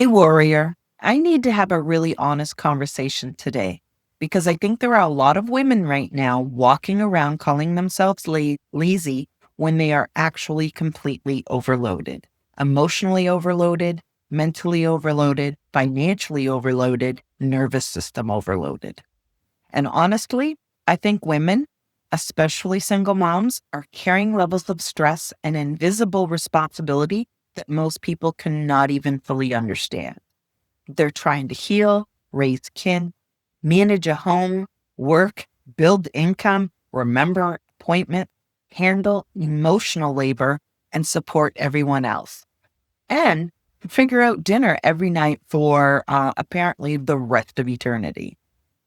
Hey, warrior, I need to have a really honest conversation today because I think there are a lot of women right now walking around calling themselves lazy when they are actually completely overloaded, emotionally overloaded, mentally overloaded, financially overloaded, nervous system overloaded. And honestly, I think women, especially single moms, are carrying levels of stress and invisible responsibility that most people cannot even fully understand. They're trying to heal, raise kin, manage a home, work, build income, remember appointment, handle emotional labor, and support everyone else. And figure out dinner every night for apparently the rest of eternity.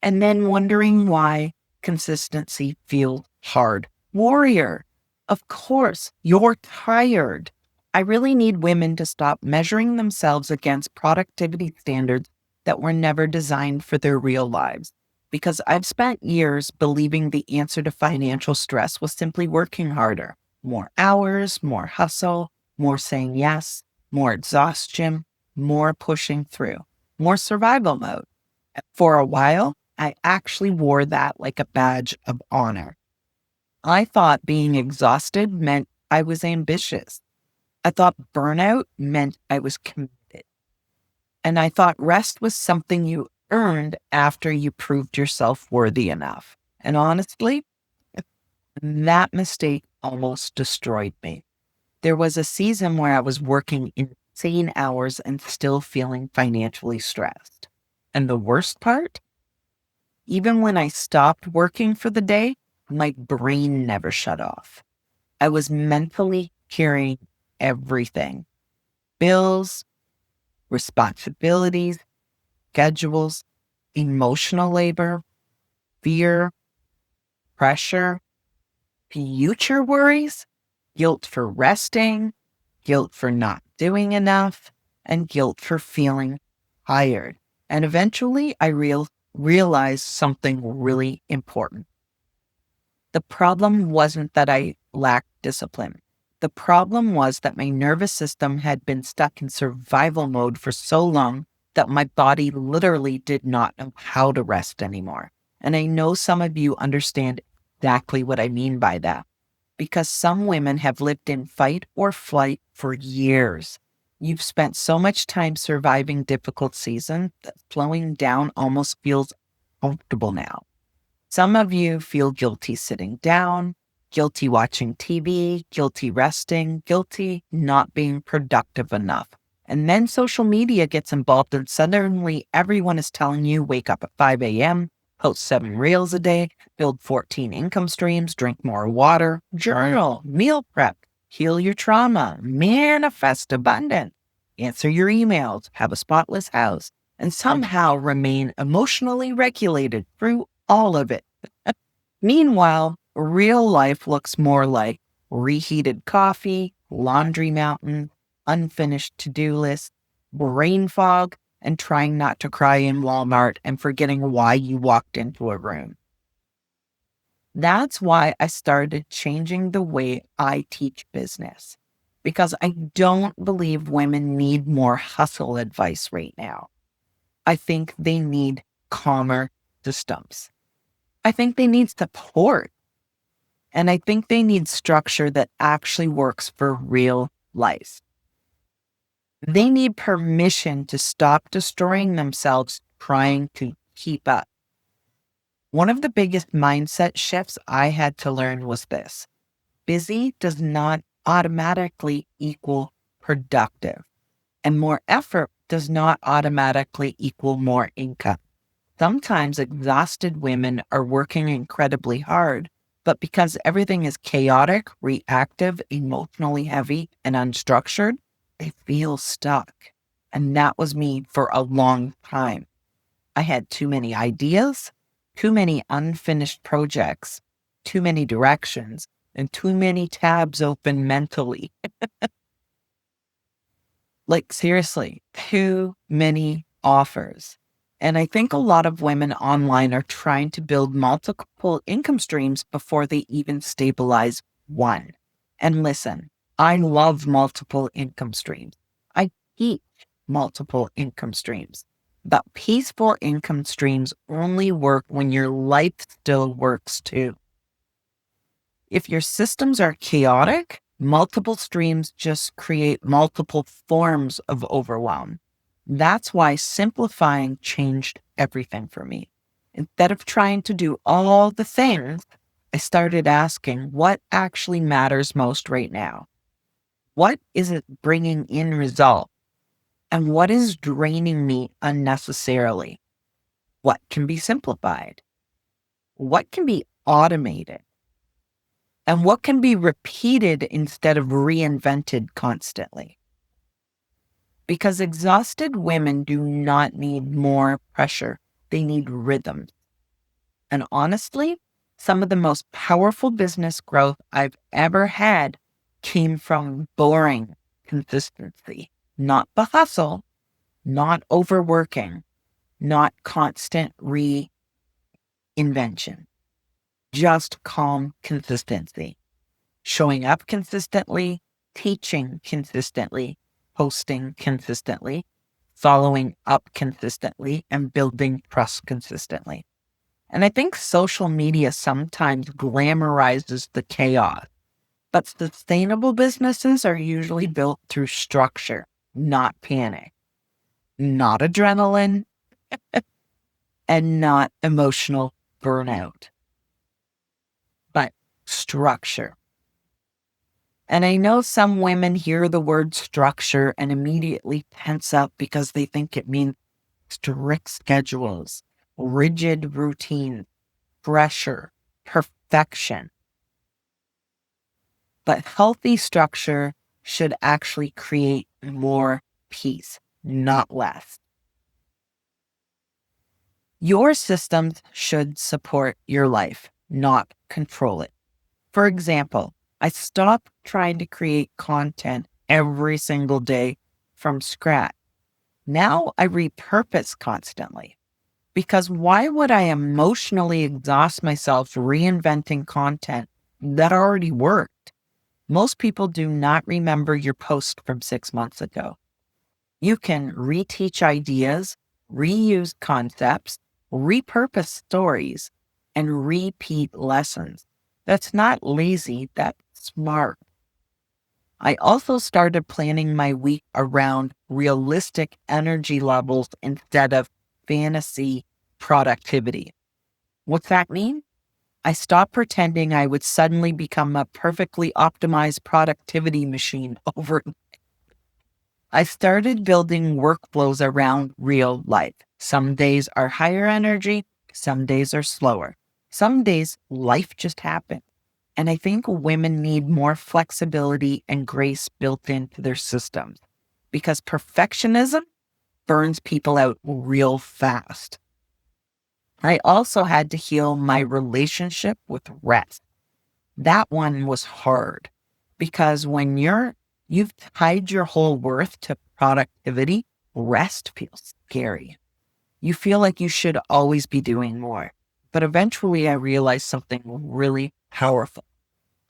And then wondering why consistency feels hard. Warrior, of course, you're tired. I really need women to stop measuring themselves against productivity standards that were never designed for their real lives. Because I've spent years believing the answer to financial stress was simply working harder, more hours, more hustle, more saying yes, more exhaustion, more pushing through, more survival mode. For a while, I actually wore that like a badge of honor. I thought being exhausted meant I was ambitious. I thought burnout meant I was committed. And I thought rest was something you earned after you proved yourself worthy enough. And honestly, that mistake almost destroyed me. There was a season where I was working insane hours and still feeling financially stressed. And the worst part? Even when I stopped working for the day, my brain never shut off. I was mentally carrying everything: bills, responsibilities, schedules, emotional labor, fear, pressure, future worries, guilt for resting, guilt for not doing enough, and guilt for feeling tired. And eventually I realized something really important. The problem wasn't that I lacked discipline. The problem was that my nervous system had been stuck in survival mode for so long that my body literally did not know how to rest anymore. And I know some of you understand exactly what I mean by that because some women have lived in fight or flight for years. You've spent so much time surviving difficult seasons that slowing down almost feels comfortable now. Some of you feel guilty sitting down, guilty watching TV, guilty resting, guilty not being productive enough. And then social media gets involved, and suddenly everyone is telling you wake up at 5 a.m., post 7 reels a day, build 14 income streams, drink more water, journal, meal prep, heal your trauma, manifest abundance, answer your emails, have a spotless house, and somehow remain emotionally regulated through all of it. Meanwhile, real life looks more like reheated coffee, laundry mountain, unfinished to-do list, brain fog, and trying not to cry in Walmart and forgetting why you walked into a room. That's why I started changing the way I teach business, because I don't believe women need more hustle advice right now. I think they need calmer systems. I think they need support. And I think they need structure that actually works for real life. They need permission to stop destroying themselves trying to keep up. One of the biggest mindset shifts I had to learn was this: busy does not automatically equal productive, and more effort does not automatically equal more income. Sometimes exhausted women are working incredibly hard, but because everything is chaotic, reactive, emotionally heavy, and unstructured, they feel stuck. And that was me for a long time. I had too many ideas, too many unfinished projects, too many directions, and too many tabs open mentally. Like, seriously, too many offers. And I think a lot of women online are trying to build multiple income streams before they even stabilize one. And listen, I love multiple income streams. I teach. multiple income streams. But peaceful income streams only work when your life still works too. If your systems are chaotic, multiple streams just create multiple forms of overwhelm. That's why simplifying changed everything for me. Instead of trying to do all the things, I started asking what actually matters most right now. What is it bringing in result? And what is draining me unnecessarily? What can be simplified? What can be automated? And what can be repeated instead of reinvented constantly? Because exhausted women do not need more pressure. They need rhythm. And honestly, some of the most powerful business growth I've ever had came from boring consistency, not the hustle, not overworking, not constant reinvention, just calm consistency, showing up consistently, teaching consistently, posting consistently, following up consistently, and building trust consistently. And I think social media sometimes glamorizes the chaos, but sustainable businesses are usually built through structure, not panic, not adrenaline, and not emotional burnout, but structure. And I know some women hear the word structure and immediately tense up because they think it means strict schedules, rigid routines, pressure, perfection. But healthy structure should actually create more peace, not less. Your systems should support your life, not control it. For example, I stopped trying to create content every single day from scratch. Now I repurpose constantly. Because why would I emotionally exhaust myself reinventing content that already worked? Most people do not remember your post from 6 months ago. You can reteach ideas, reuse concepts, repurpose stories, and repeat lessons. That's not lazy, that's smart. I also started planning my week around realistic energy levels instead of fantasy productivity. What's that mean? I stopped pretending I would suddenly become a perfectly optimized productivity machine over. I started building workflows around real life. Some days are higher energy, some days are slower. Some days life just happens. And I think women need more flexibility and grace built into their systems because perfectionism burns people out real fast. I also had to heal my relationship with rest. That one was hard because when you've tied your whole worth to productivity, rest feels scary. You feel like you should always be doing more. But eventually I realized something really powerful.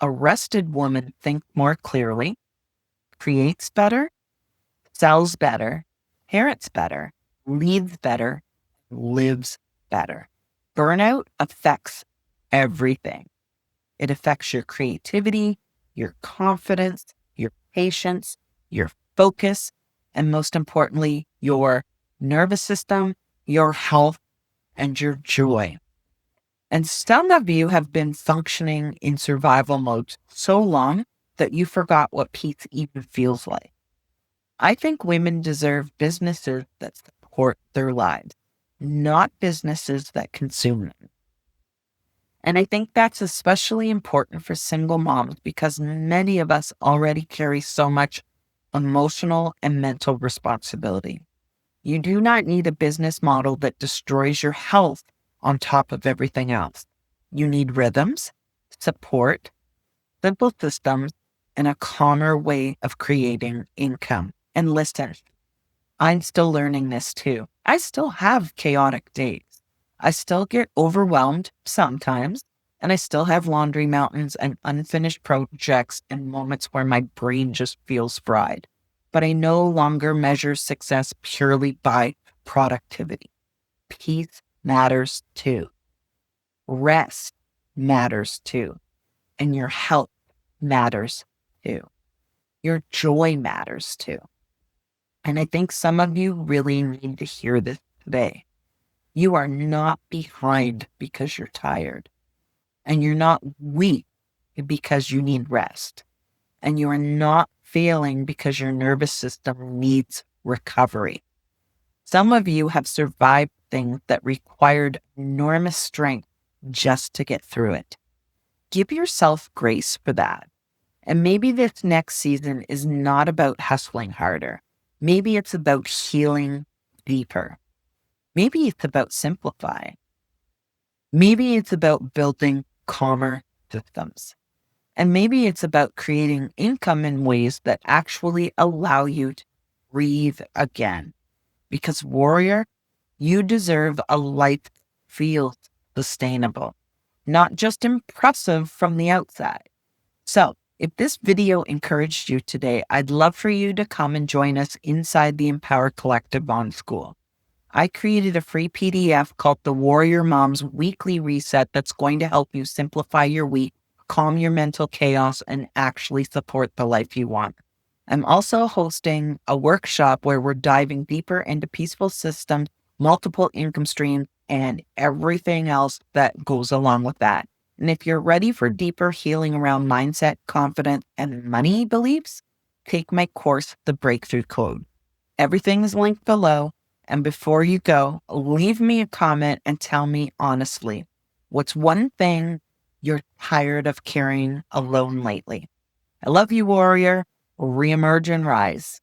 A rested woman thinks more clearly, creates better, sells better, parents better, leads better, lives better. Burnout affects everything. It affects your creativity, your confidence, your patience, your focus, and most importantly, your nervous system, your health, and your joy. And some of you have been functioning in survival mode so long that you forgot what peace even feels like. I think women deserve businesses that support their lives, not businesses that consume them. And I think that's especially important for single moms because many of us already carry so much emotional and mental responsibility. You do not need a business model that destroys your health on top of everything else. You need rhythms, support, simple systems, and a calmer way of creating income. And listen, I'm still learning this too. I still have chaotic days. I still get overwhelmed sometimes, and I still have laundry mountains and unfinished projects and moments where my brain just feels fried. but I no longer measure success purely by productivity. Peace matters too. Rest matters too. And your health matters too. Your joy matters too. And I think some of you really need to hear this today. You are not behind because you're tired. And you're not weak because you need rest. And you are not failing because your nervous system needs recovery. Some of you have survived things that required enormous strength just to get through it. Give yourself grace for that. And maybe this next season is not about hustling harder. Maybe it's about healing deeper. Maybe it's about simplifying. Maybe it's about building calmer systems. And maybe it's about creating income in ways that actually allow you to breathe again. Because warrior, you deserve a life that feels sustainable, not just impressive from the outside. So if this video encouraged you today, I'd love for you to come and join us inside the Empower Collective on Skool. I created a free PDF called the Warrior Mom's Weekly Reset that's going to help you simplify your week, calm your mental chaos, and actually support the life you want. I'm also hosting a workshop where we're diving deeper into peaceful systems, multiple income streams, and everything else that goes along with that. And if you're ready for deeper healing around mindset, confidence, and money beliefs, take my course, The Breakthrough Code. Everything is linked below. And before you go, leave me a comment and tell me honestly, what's one thing you're tired of carrying alone lately? I love you, warrior. Reemerge and rise.